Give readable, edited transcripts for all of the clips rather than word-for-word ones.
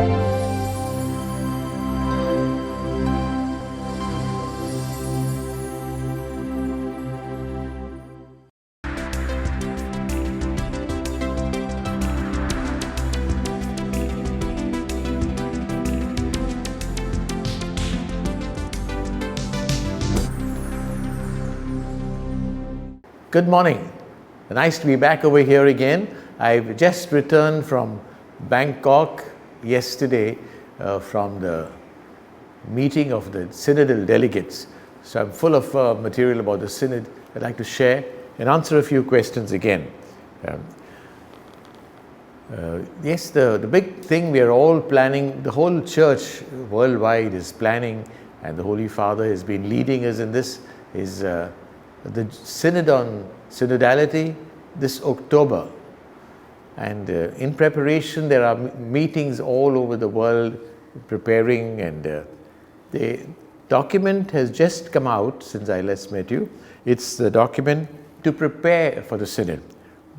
Good morning. Nice to be back over here again. I've just returned from Bangkok yesterday from the meeting of the synodal delegates. So I'm full of material about the synod I'd like to share and answer a few questions again. Yes, the big thing we are all planning, the whole church worldwide is planning, and the Holy Father has been leading us in this, is the Synod on Synodality this October. And in preparation, there are meetings all over the world preparing, and the document has just come out since I last met you. It's the document to prepare for the Synod.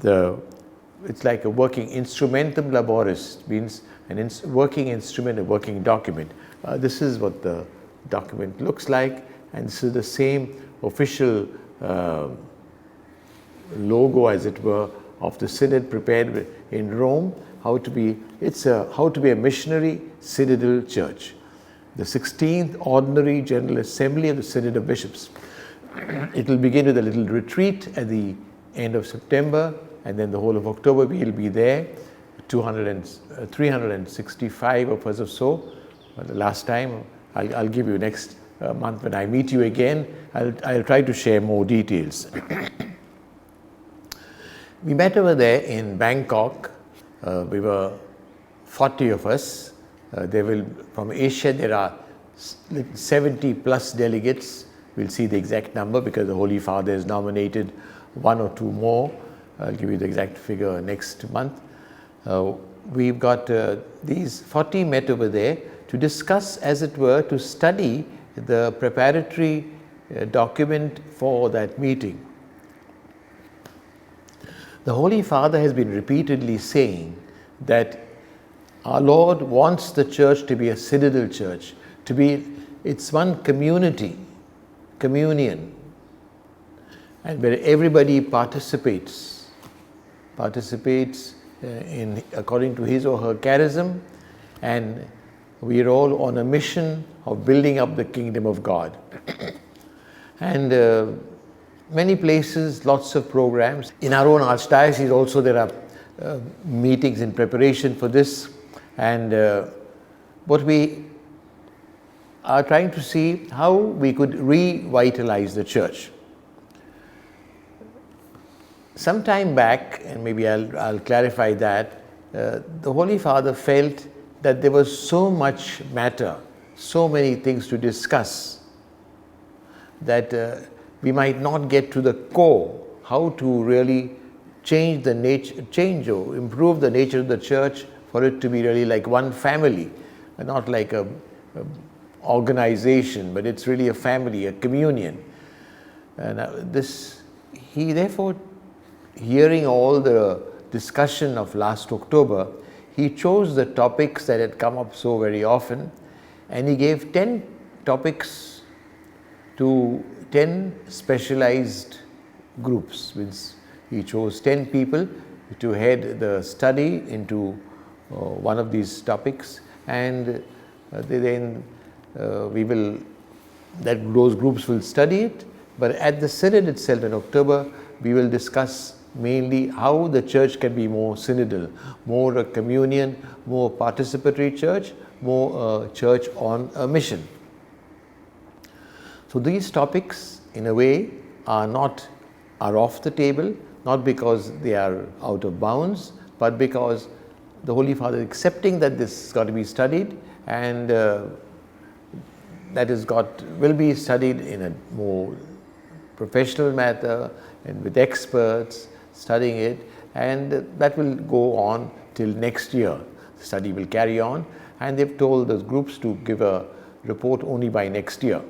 It's like a working instrumentum laboris, means working instrument, a working document. This is what the document looks like, and this is the same official logo, as it were, of the Synod prepared in Rome, how to be a missionary synodal church. The 16th Ordinary General Assembly of the Synod of Bishops. It will begin with a little retreat at the end of September, and then the whole of October we will be there, 365 of us or so. The last time, I'll give you next month when I meet you again, I'll try to share more details. We met over there in Bangkok. We were 40 of us. From Asia there are 70 plus delegates. We'll see the exact number because the Holy Father has nominated one or two more. I'll give you the exact figure next month. We've got these 40 met over there to discuss, as it were, to study the preparatory document for that meeting. The Holy Father has been repeatedly saying that our Lord wants the church to be a synodal church, it's one community, communion, and where everybody participates in according to his or her charism, and we are all on a mission of building up the kingdom of God. And many places, lots of programs. In our own Archdiocese also there are meetings in preparation for this. And what we are trying to see how we could revitalize the church. Some time back, and maybe I'll clarify that, the Holy Father felt that there was so much matter, so many things to discuss, that we might not get to the core, how to really change or improve the nature of the church for it to be really like one family, not like a organization, but it's really a family, a communion. And he therefore, hearing all the discussion of last October, he chose the topics that had come up so very often, and he gave 10 topics to 10 specialized groups. He chose 10 people to head the study into one of these topics, and those groups will study it. But at the Synod itself in October, we will discuss mainly how the church can be more synodal, more a communion, more participatory church, more a church on a mission. So these topics, in a way, are off the table, not because they are out of bounds, but because the Holy Father is accepting that this has got to be studied, and will be studied in a more professional manner and with experts studying it, and that will go on till next year. The study will carry on, and they've told those groups to give a report only by next year.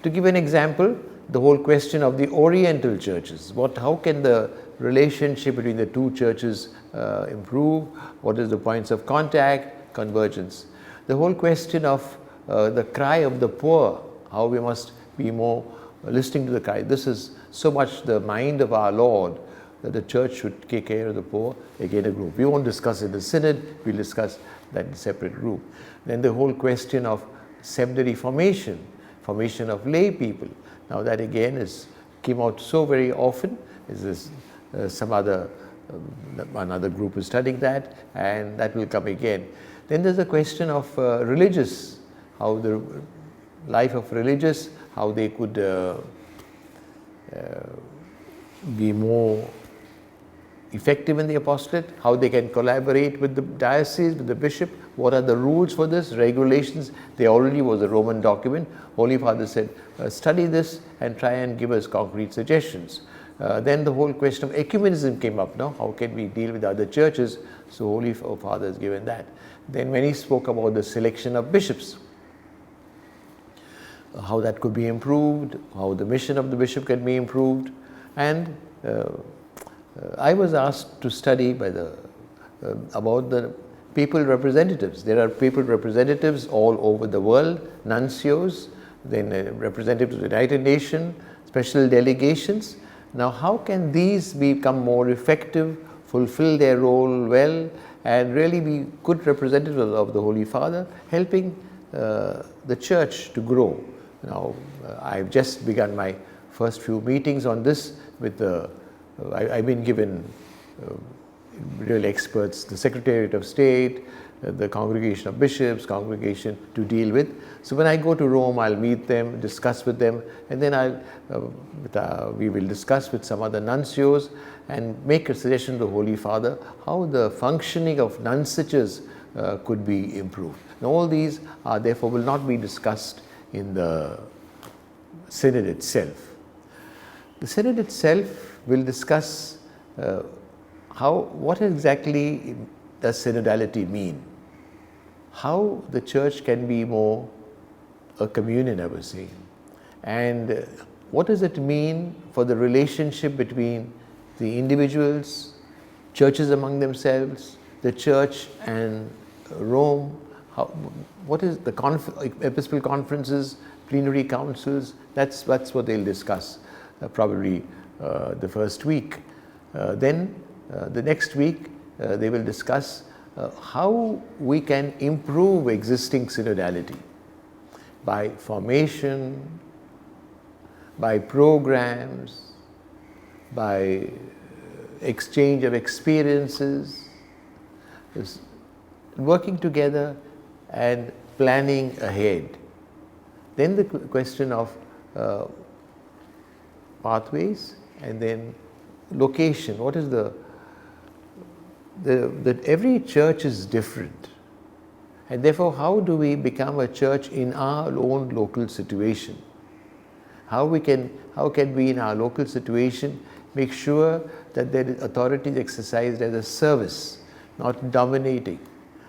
To give an example, the whole question of the Oriental churches, how can the relationship between the two churches improve, what is the points of contact, convergence. The whole question of the cry of the poor, how we must be more listening to the cry. This is so much the mind of our Lord, that the church should take care of the poor. Again, a group. We won't discuss it in the synod, we'll discuss that in a separate group. Then the whole question of seminary formation of lay people. Now that again came out so very often. Another group is studying that, and that will come again. Then there's a question of religious, how the life of religious, how they could be more effective in the apostolate, how they can collaborate with the diocese, with the bishop, what are the rules for this, regulations. There already was a Roman document. Holy Father said, study this and try and give us concrete suggestions. Then the whole question of ecumenism came up. Now, how can we deal with other churches? So Holy Father has given that. Then when he spoke about the selection of bishops, how that could be improved, how the mission of the bishop can be improved. And I was asked to study about the papal representatives. There are papal representatives all over the world, nuncios, then representatives of the United Nations, special delegations. Now, how can these become more effective, fulfill their role well, and really be good representatives of the Holy Father, helping the church to grow? Now, I've just begun my first few meetings on this with I've been given real experts, the Secretariat of State, the Congregation of Bishops, congregation to deal with. So when I go to Rome, I'll meet them, discuss with them, and then we will discuss with some other nuncios and make a suggestion to the Holy Father how the functioning of nunciatures could be improved. And all these therefore will not be discussed in the synod itself. The synod itself will discuss what exactly does synodality mean? How the church can be more a communion, I was saying. And what does it mean for the relationship between the individuals, churches among themselves, the church and Rome? What is the episcopal conferences, plenary councils? That's what they'll discuss probably the first week. Then the next week they will discuss how we can improve existing synodality by formation, by programs, by exchange of experiences, working together and planning ahead. Then the question of pathways, and then location. What is that every church is different, and therefore how do we become a church in our own local situation? How can we in our local situation make sure that there is authority is exercised as a service, not dominating?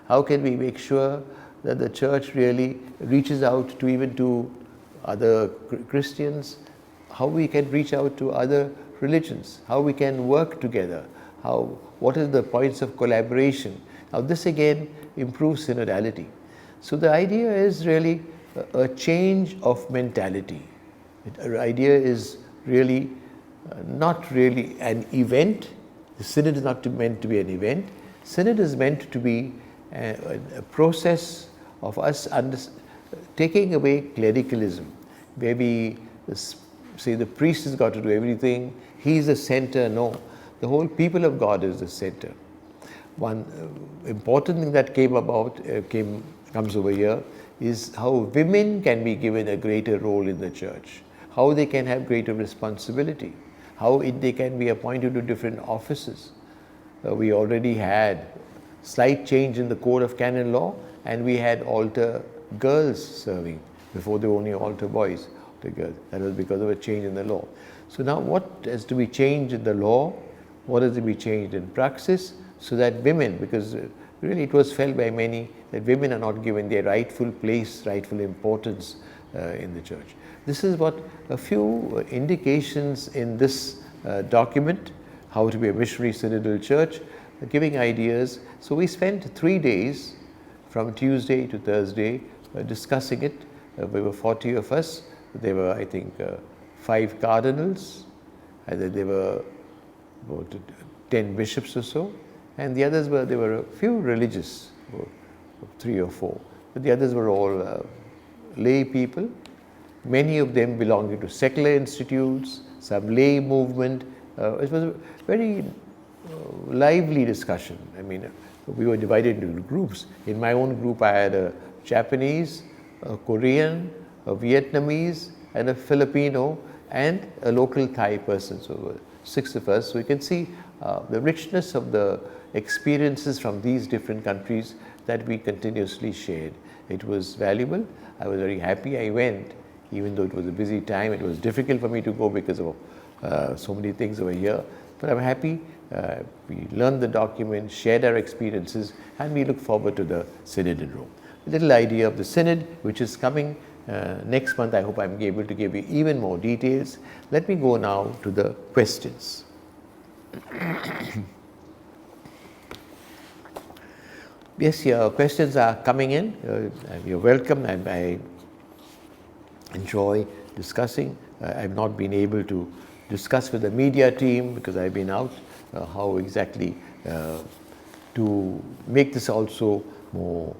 How can we make sure that the church really reaches out to even to other Christians? How we can reach out to other religions? How we can work together? What are the points of collaboration? Now this again improves synodality. So the idea is really a change of mentality. The idea is really not really an event. The synod is not meant to be an event. Synod is meant to be a process of us taking away clericalism, where we say the priest has got to do everything, he's the center. No, the whole people of God is the center. One important thing that comes over here is how women can be given a greater role in the church, how they can have greater responsibility, how they can be appointed to different offices. We already had slight change in the code of canon law, and we had altar girls serving. Before there were only altar boys, altar girls. That was because of a change in the law. So now what has to be changed in the law? What has to be changed in praxis? So that women, because really it was felt by many that women are not given their rightful place, rightful importance in the church. This is what a few indications in this document, How to be a Missionary Synodal Church, giving ideas. So we spent 3 days from Tuesday to Thursday discussing it. We were 40 of us. There were, I think, 5 cardinals, and then there were about 10 bishops or so, and the others were, there were a few religious, 3 or 4, but the others were all lay people, many of them belonging to secular institutes, some lay movement. It was a very lively discussion. I mean, we were divided into groups. In my own group, I had a Japanese, a Korean, a Vietnamese, and a Filipino, and a local Thai person. So 6 of us. So you can see the richness of the experiences from these different countries that we continuously shared. It was valuable. I was very happy I went, even though it was a busy time. It was difficult for me to go because of so many things over here. But I'm happy. We learned the document, shared our experiences, and we look forward to the Synod in Rome. A little idea of the Synod, which is coming next month. I hope I'm able to give you even more details. Let me go now to the questions. Yes, your questions are coming in. You're welcome, and I enjoy discussing. I've not been able to discuss with the media team because I've been out, how exactly to make this also more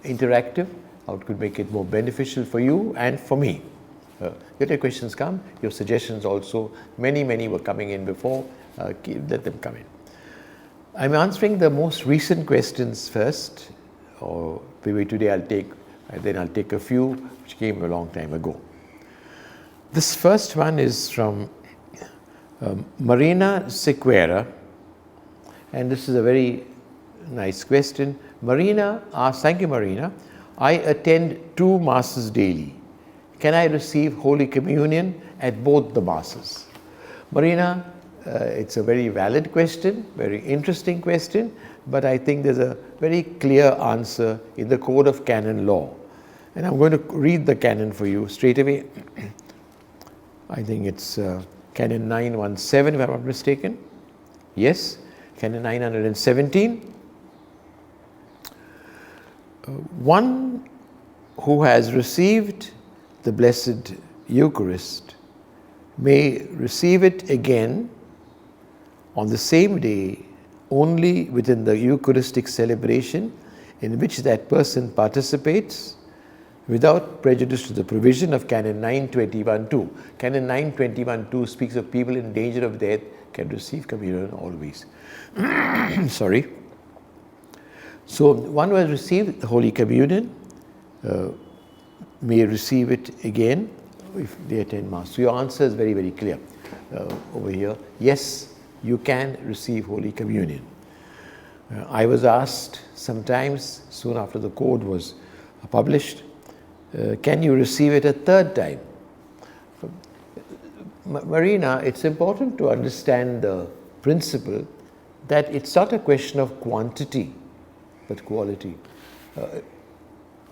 interactive, how it could make it more beneficial for you and for me. Let your questions come, your suggestions also. Many were coming in before. Let them come in. I'm answering the most recent questions first, or maybe today I'll take a few which came a long time ago. This first one is from Marina Sequeira, and this is a very nice question. Marina asks, thank you Marina, I attend 2 masses daily. Can I receive Holy Communion at both the masses? Marina, it's a very valid question, very interesting question, but I think there's a very clear answer in the Code of Canon Law. And I'm going to read the canon for you straight away. I think it's Canon 917, if I'm not mistaken. Yes, Canon 917. One who has received the Blessed Eucharist may receive it again on the same day only within the Eucharistic celebration in which that person participates, without prejudice to the provision of Canon 921.2. Canon 921.2 speaks of people in danger of death can receive communion always. Sorry. So one who has received the Holy Communion may receive it again if they attend Mass. So your answer is very clear over here. Yes, you can receive Holy Communion. I was asked sometimes, soon after the code was published, can you receive it a 3rd time? Marina, it's important to understand the principle that it's not a question of quantity, but quality.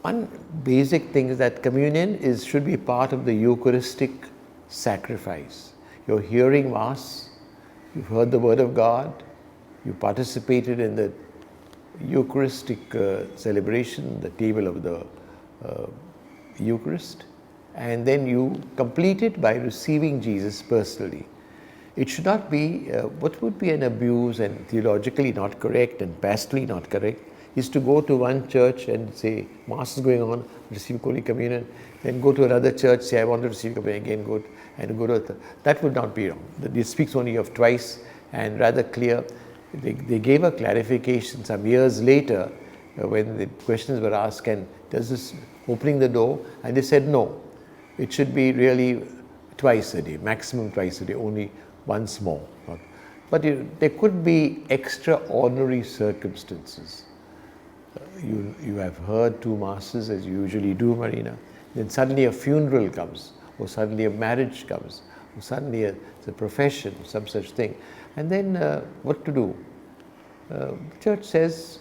One basic thing is that communion should be part of the Eucharistic sacrifice. You're hearing Mass, you've heard the Word of God, you participated in the Eucharistic celebration, the table of the Eucharist, and then you complete it by receiving Jesus personally. It should not be, what would be an abuse and theologically not correct and pastorally not correct, is to go to one church and say, Mass is going on, receive Holy Communion, then go to another church, say, I want to receive Communion again, go to that would not be wrong. It speaks only of twice and rather clear. They gave a clarification some years later when the questions were asked, and does this opening the door? And they said no. It should be really twice a day, maximum twice a day, only once more. But there could be extraordinary circumstances. You have heard 2 masses as you usually do, Marina. Then suddenly a funeral comes, or suddenly a marriage comes, or suddenly it's a profession, some such thing. And then what to do? The Church says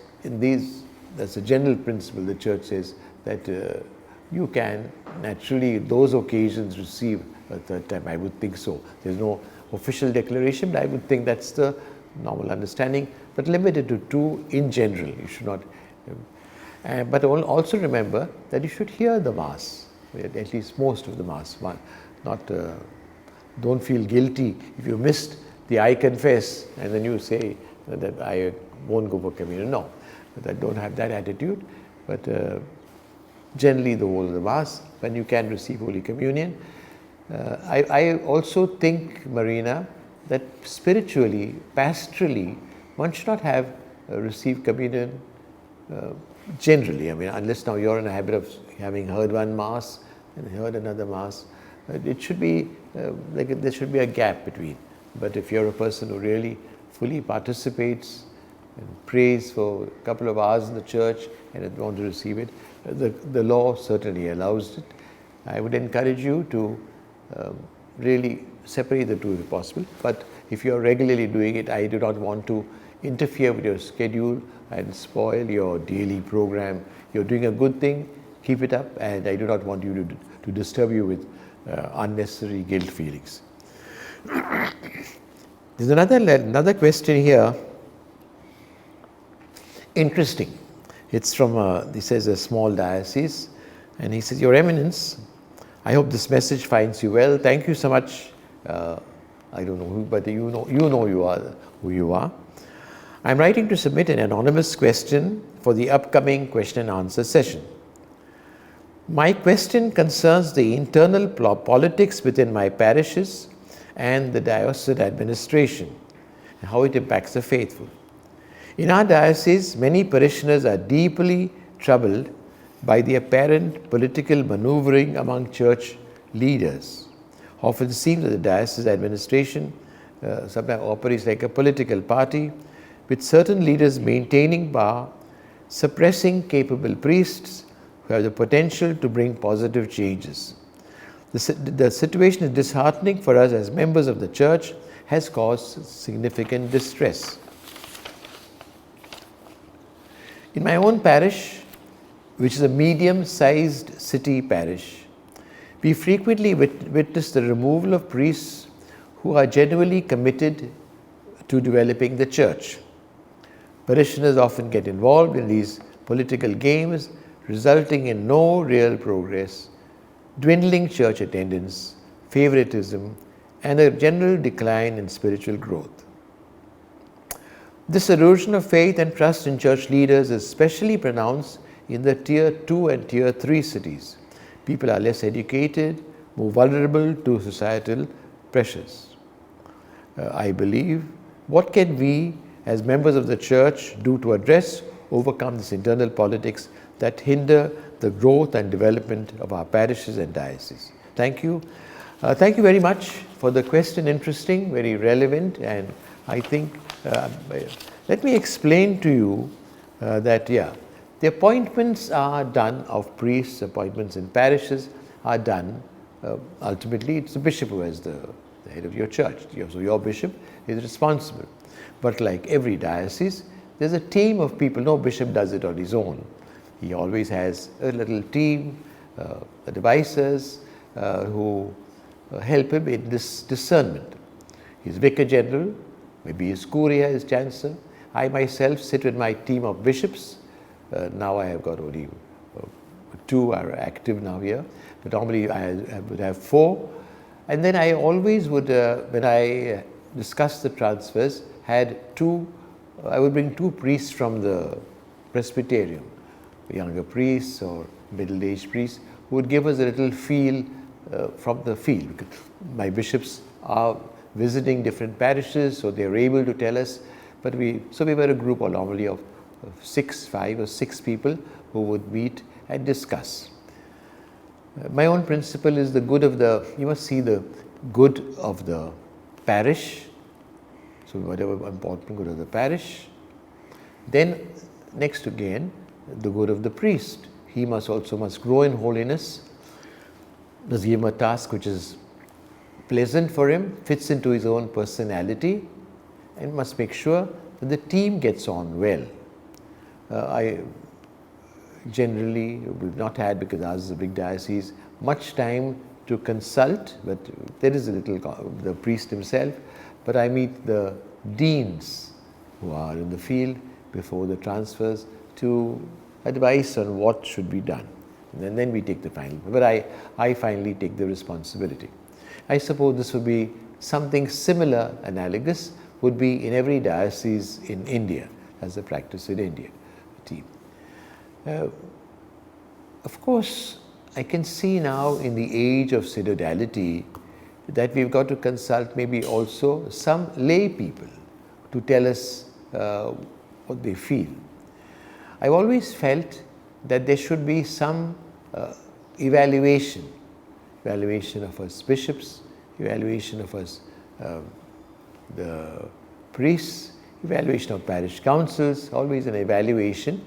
that's a general principle. The Church says that you can naturally, those occasions, receive a 3rd time. I would think so. There's no official declaration, but I would think that's the normal understanding, but limited to 2 in general. You should not. But also remember that you should hear the Mass, at least most of the Mass. Don't feel guilty if you missed the I confess and then you say that I won't go for communion. No, but I don't have that attitude. But generally the whole of the Mass, when you can receive Holy Communion. I also think, Marina, that spiritually, pastorally, one should not have received communion generally. I mean, unless now you're in a habit of having heard one Mass and heard another Mass. It should be there should be a gap between. But if you're a person who really fully participates and prays for a couple of hours in the church and want to receive it, the law certainly allows it. I would encourage you to really separate the two if possible. But if you're regularly doing it, I do not want to interfere with your schedule and spoil your daily program. You're doing a good thing, keep it up, and I do not want you to disturb you with unnecessary guilt feelings. There's another question here. Interesting. It's from, he says, a small diocese, and he says, Your Eminence, I hope this message finds you well. Thank you so much. I don't know who, but you know who you are. I'm writing to submit an anonymous question for the upcoming question and answer session. My question concerns the internal politics within my parishes and the diocesan administration and how it impacts the faithful. In our diocese, many parishioners are deeply troubled by the apparent political maneuvering among church leaders. Often seems that the diocese administration sometimes operates like a political party, with certain leaders maintaining power, suppressing capable priests who have the potential to bring positive changes. The situation is disheartening for us as members of the church, has caused significant distress. In my own parish, which is a medium-sized city parish, we frequently witness the removal of priests who are genuinely committed to developing the church. Parishioners often get involved in these political games, resulting in no real progress, dwindling church attendance, favoritism, and a general decline in spiritual growth. This erosion of faith and trust in church leaders is especially pronounced in the Tier 2 and Tier 3 cities. People are less educated, more vulnerable to societal pressures. I believe, what can we as members of the church do to overcome this internal politics that hinder the growth and development of our parishes and dioceses? Thank you. Thank you very much for the question. Interesting, very relevant, and I think, let me explain to you that, the appointments are done of priests, appointments in parishes are done, ultimately it's the bishop who is the head of your church, so your bishop is responsible. But like every diocese, there's a team of people. No bishop does it on his own. He always has a little team, advisors who help him in this discernment. His vicar general, maybe his curia, his chancellor. I myself sit with my team of bishops. Now I have got only 2 are active now here, but normally I would have 4. And then I always would, when I discussed the transfers, I would bring 2 priests from the Presbyterium, younger priests or middle-aged priests, who would give us a little feel from the field. Because my bishops are visiting different parishes, so they are able to tell us. But we were a group normally of 5 or 6 people who would meet and discuss. My own principle is you must see the good of the parish. So whatever important good of the parish. Then next again, the good of the priest. He must grow in holiness. Must give him a task which is pleasant for him, fits into his own personality, and must make sure that the team gets on well. We've not had, because ours is a big diocese, much time to consult, but there is the priest himself, but I meet the deans who are in the field before the transfers to advice on what should be done. And then we take the final. But I finally take the responsibility. I suppose this would be something similar, analogous, would be in every diocese in India, as the practice in India. Team. Of course, I can see now in the age of synodality that we've got to consult maybe also some lay people to tell us what they feel. I've always felt that there should be some evaluation of us bishops, evaluation of us the priests, evaluation of parish councils, always an evaluation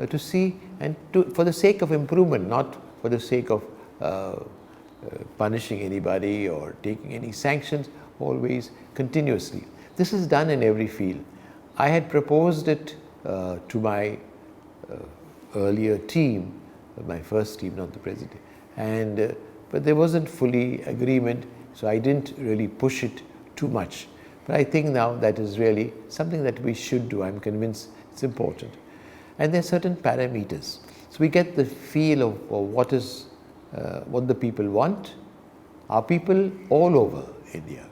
to see and for the sake of improvement, not for the sake of punishing anybody or taking any sanctions, always continuously. This is done in every field. I had proposed it to my earlier team, my first team, not the president, and but there wasn't fully agreement, so I didn't really push it too much. But I think now that is really something that we should do. I'm convinced it's important. And there are certain parameters. So we get the feel of what the people want. Our people all over India.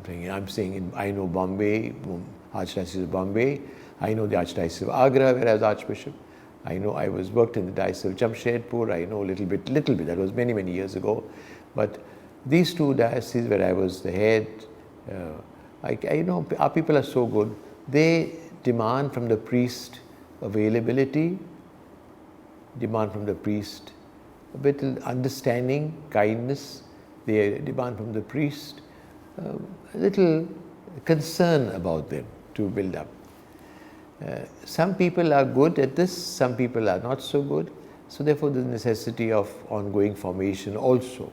I'm saying I know Bombay, Archdiocese of Bombay. I know the Archdiocese of Agra, where I was Archbishop. I know I worked in the Diocese of Jamshedpur. I know a little bit. That was many, many years ago. But these two dioceses where I was the head, I know our people are so good. They demand from the priest availability, demand from the priest a bit understanding, kindness. They demand from the priest a little concern about them to build up. Some people are good at this, some people are not so good. So therefore the necessity of ongoing formation also.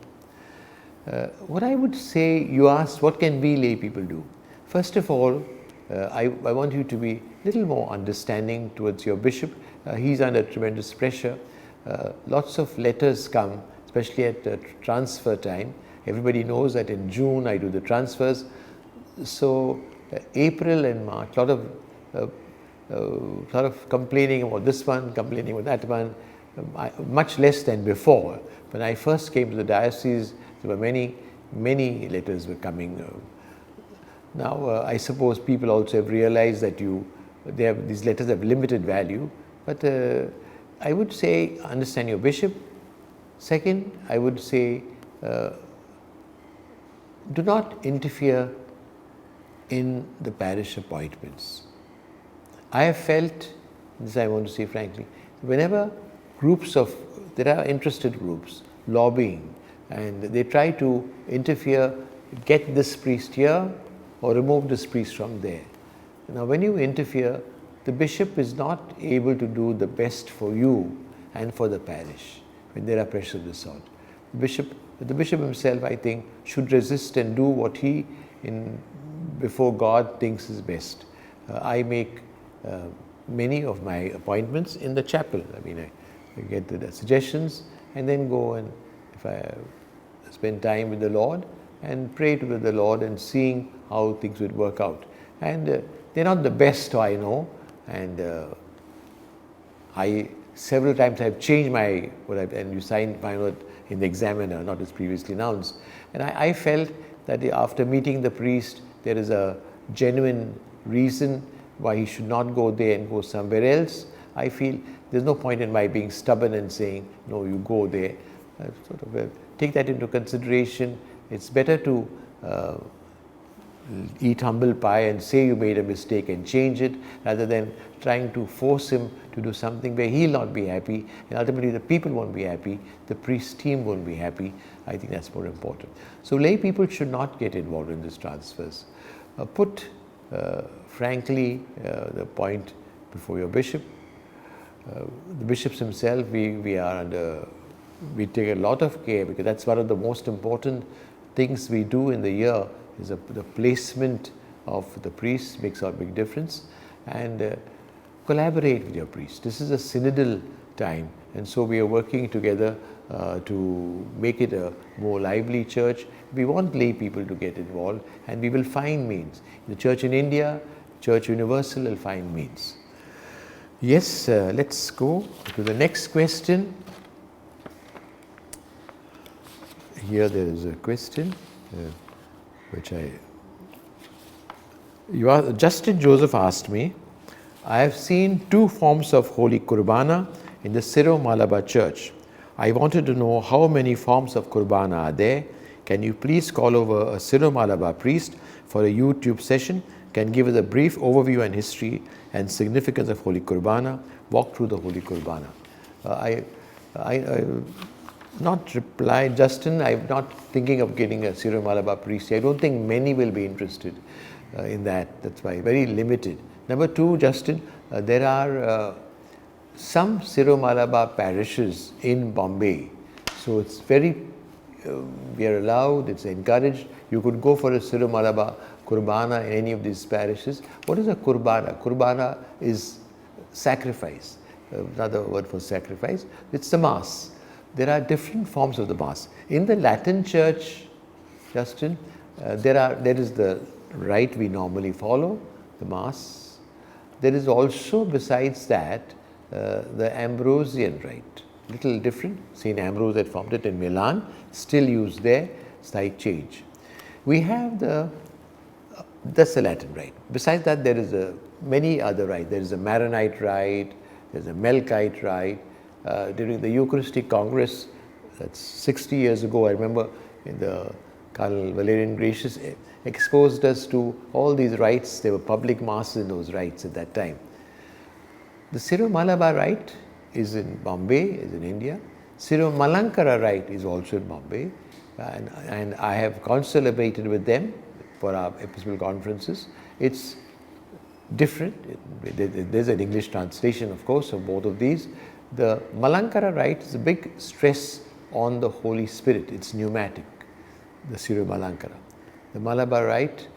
What I would say, you asked, what can we lay people do? First of all, I want you to be a little more understanding towards your bishop. He's under tremendous pressure. Lots of letters come, especially at transfer time. Everybody knows that in June I do the transfers. So April and March, lot of complaining about this one, complaining about that one, much less than before. When I first came to the diocese, there were many letters were coming. Now I suppose people also have realized that these letters have limited value. But I would say understand your bishop. Second, I would say do not interfere in the parish appointments. I have felt, this I want to say frankly, whenever there are interested groups lobbying and they try to interfere, get this priest here or remove this priest from there. Now when you interfere, the bishop is not able to do the best for you and for the parish when there are pressures of this sort. The bishop himself, I think, should resist and do what he before God thinks is best. I make many of my appointments in the chapel. I mean, I get the suggestions and then go and if I spend time with the Lord and pray to the Lord and seeing how things would work out. And they're not the best, I know, and several times I've changed and you find out in the examiner, not as previously announced. And I felt that after meeting the priest, there is a genuine reason why he should not go there and go somewhere else. I feel there's no point in my being stubborn and saying, no, you go there. Take that into consideration. It's better to eat humble pie and say you made a mistake and change it, rather than trying to force him to do something where he'll not be happy, and ultimately the people won't be happy, the priest team won't be happy. I think that's more important. So lay people should not get involved in these transfers. Put frankly the point before your bishop. The bishops himself, we take a lot of care, because that's one of the most important things we do in the year, is the placement of the priest makes a big difference. And collaborate with your priest. This is a synodal time, and so we are working together to make it a more lively church. We want lay people to get involved, and we will find means. The church in India, Church Universal will find means. Yes, let's go to the next question. Here there is a question which Justin Joseph asked me, I have seen 2 forms of Holy Kurbana in the Syro-Malabar Church. I wanted to know how many forms of Kurbana are there. Can you please call over a Syro-Malabar priest for a YouTube session? Can give us a brief overview and history and significance of Holy Kurbana, walk through the Holy Kurbana. I not replied, Justin, I'm not thinking of getting a Syro-Malabar priest. I don't think many will be interested in that. That's why, very limited. Number 2, Justin, there are some Syro-Malabar parishes in Bombay. So it's very, we are allowed, it's encouraged. You could go for a Syro-Malabar Kurbana in any of these parishes. What is a Kurbana? Kurbana is sacrifice, another word for sacrifice. It's the Mass. There are different forms of the Mass. In the Latin Church, Justin, there is the rite we normally follow, the Mass. There is also, besides that, the Ambrosian rite, little different. St. Ambrose had formed it in Milan, still used there, slight change. We have that's the Latin rite. Besides that, there is many other rites. There is a Maronite rite, there is a Melkite rite. During the Eucharistic Congress, that's 60 years ago, I remember the Cardinal Valerian Gracias exposed us to all these rites. There were public masses in those rites at that time. The Syro-Malabar rite is in Bombay, is in India. Syro-Malankara rite is also in Bombay, and I have concelebrated with them for our Episcopal conferences. It's different. There's an English translation, of course, of both of these. The Malankara rite is a big stress on the Holy Spirit. It's pneumatic, the Syro-Malankara. The Malabar rite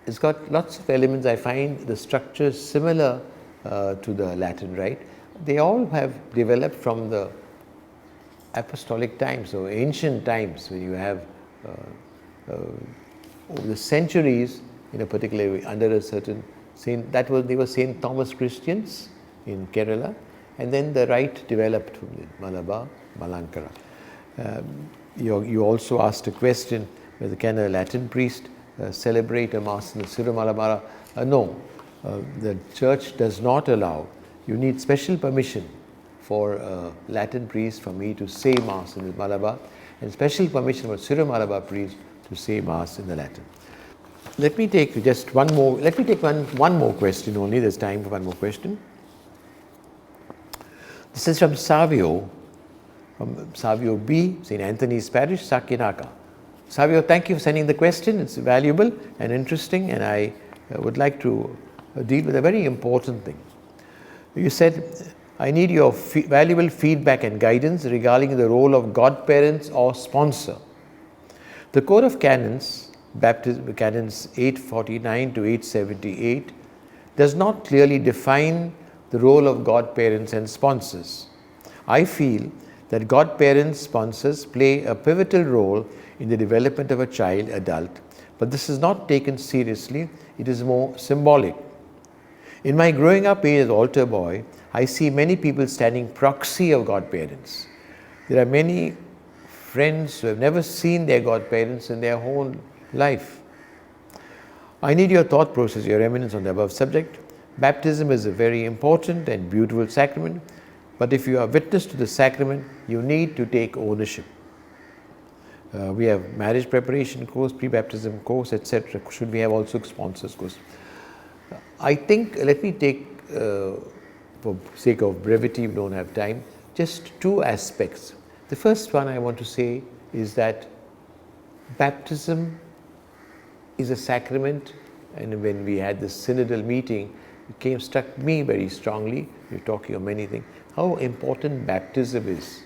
has got lots of elements. I find the structure similar to the Latin rite. They all have developed from the apostolic times, so ancient times, when you have over the centuries, in a particular way, under a certain saint. They were Saint Thomas Christians in Kerala, and then the rite developed from the Malabar, Malankara. You also asked a question, whether can a Latin priest celebrate a Mass in the Syro-Malabar? No, the Church does not allow. You need special permission for a Latin priest for me to say Mass in the Malabar, and special permission for Syro-Malabar priest to say Mass in the Latin. Let me take just one more. Let me take one more question only. There's time for one more question. This is from Savio B, St. Anthony's Parish, Sakinaka. Savio, thank you for sending the question. It's valuable and interesting, and I would like to deal with a very important thing. You said, I need your valuable feedback and guidance regarding the role of godparents or sponsor. The Code of Canons, Baptism Canons 849 to 878, does not clearly define the role of godparents and sponsors. I feel that godparents, sponsors play a pivotal role in the development of a child, adult, but this is not taken seriously. It is more symbolic. In my growing up age as altar boy, I see many people standing proxy of godparents. There are many friends who have never seen their godparents in their whole life. I need your thought process, Your Eminence, on the above subject. Baptism is a very important and beautiful sacrament, but if you are witness to the sacrament, you need to take ownership. We have marriage preparation course, pre-baptism course, etc. Should we have also sponsors course? I think, let me take, for sake of brevity, we don't have time, just two aspects. The first one I want to say is that baptism is a sacrament, and when we had this synodal meeting, it struck me very strongly. We're talking of many things, how important baptism is,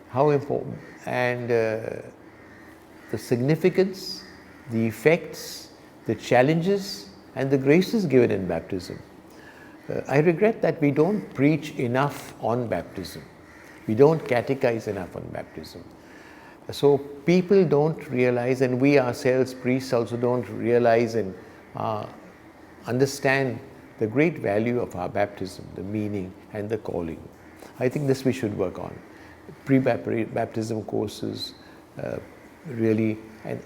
how important, and the significance, the effects, the challenges, and the graces given in baptism. I regret that we don't preach enough on baptism. We don't catechize enough on baptism. So people don't realize, and we ourselves, priests, also don't realize and understand the great value of our baptism, the meaning and the calling. I think this we should work on. Pre-baptism courses, really. And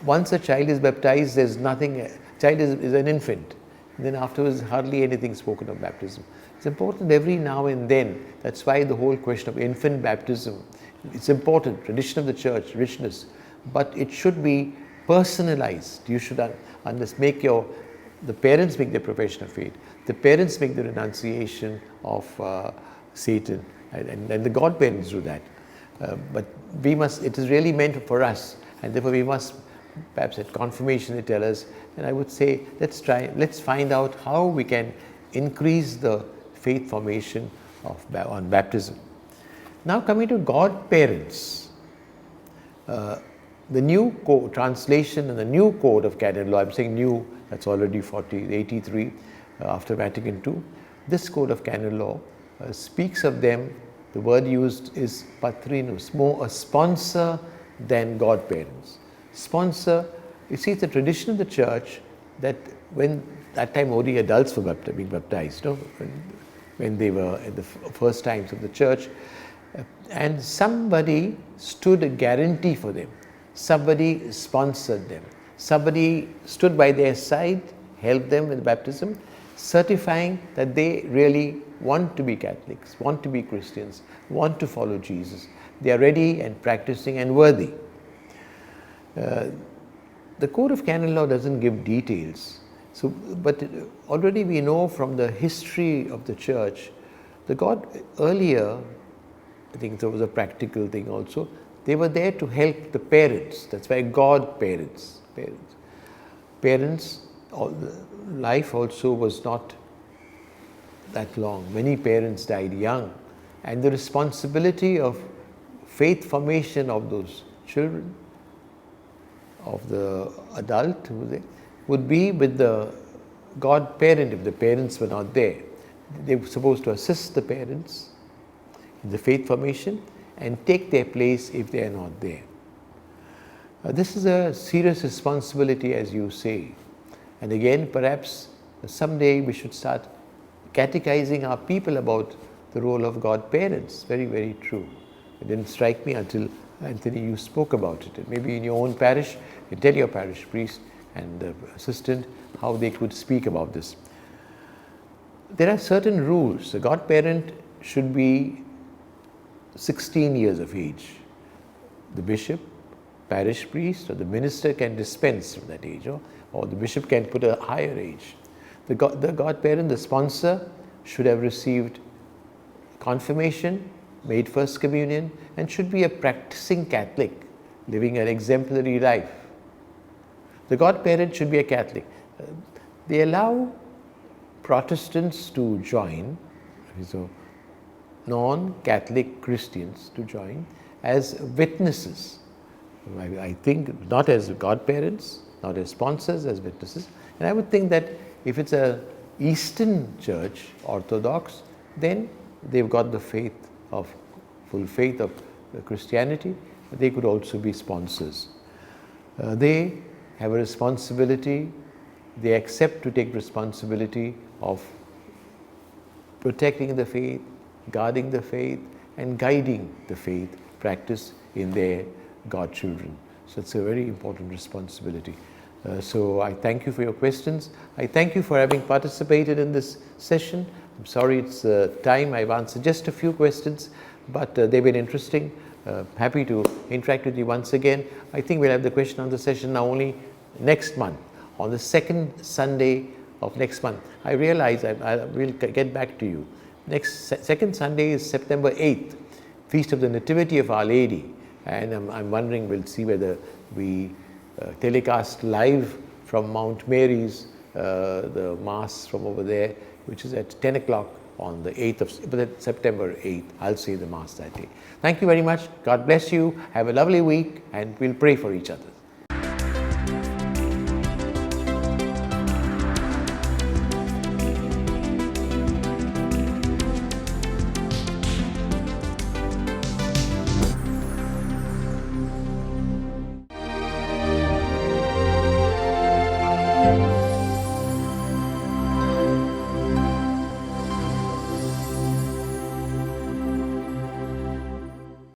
once a child is baptized, there's nothing, child is an infant. And then afterwards, hardly anything spoken of baptism. It's important every now and then. That's why the whole question of infant baptism, it's important, tradition of the church, richness, but it should be personalized. You should make the parents make their profession of faith. The parents make the renunciation of Satan, and the godparents do that. But it is really meant for us, and therefore we must, perhaps at confirmation they tell us, and I would say, let's find out how we can increase the faith formation on baptism. Now coming to godparents, the new translation and the new code of canon law, I'm saying new, that's already 83 after Vatican II. This code of canon law speaks of them, the word used is patrinus, more a sponsor than godparents. Sponsor, you see, it's a tradition of the church that when that time only adults were being baptized, when they were at the first times of the church, and somebody stood a guarantee for them. Somebody sponsored them. Somebody stood by their side, helped them with baptism, certifying that they really want to be Catholics, want to be Christians, want to follow Jesus. They are ready and practicing and worthy. The Code of Canon Law doesn't give details, but already we know from the history of the church, earlier, I think there was a practical thing also, they were there to help the parents. That's why godparents. Parents, life also was not that long. Many parents died young, and the responsibility of faith formation of those children, of the adult, would be with the godparent if the parents were not there. They were supposed to assist the parents in the faith formation and take their place if they are not there. This is a serious responsibility, as you say. And again, perhaps someday we should start catechizing our people about the role of godparents. Very, very true. It didn't strike me until, Anthony, you spoke about it. Maybe in your own parish, you tell your parish priest and the assistant how they could speak about this. There are certain rules. The godparent should be 16 years of age. The bishop, parish priest, or the minister can dispense from that age, or the bishop can put a higher age. The godparent, the sponsor, should have received confirmation, made first communion, and should be a practicing Catholic, living an exemplary life. The godparent should be a Catholic. They allow Protestants to join, so non-Catholic Christians to join as witnesses. I think not as godparents, not as sponsors, as witnesses. And I would think that if it's a Eastern Church, Orthodox, then they've got the full faith of Christianity. They could also be sponsors. They have a responsibility. They accept to take responsibility of protecting the faith, guarding the faith, and guiding the faith practice in their godchildren. So it's a very important responsibility. So I thank you for your questions. I thank you for having participated in this session. I'm sorry it's time. I've answered just a few questions, but they've been interesting. Happy to interact with you once again. I think we'll have the question on the session now only next month, on the second Sunday of next month. I realize I will get back to you. Second Sunday is September 8th, Feast of the Nativity of Our Lady. And I'm wondering, we'll see whether we telecast live from Mount Mary's, the Mass from over there, which is at 10 o'clock on the 8th of September 8th. I'll say the Mass that day. Thank you very much. God bless you. Have a lovely week, and we'll pray for each other.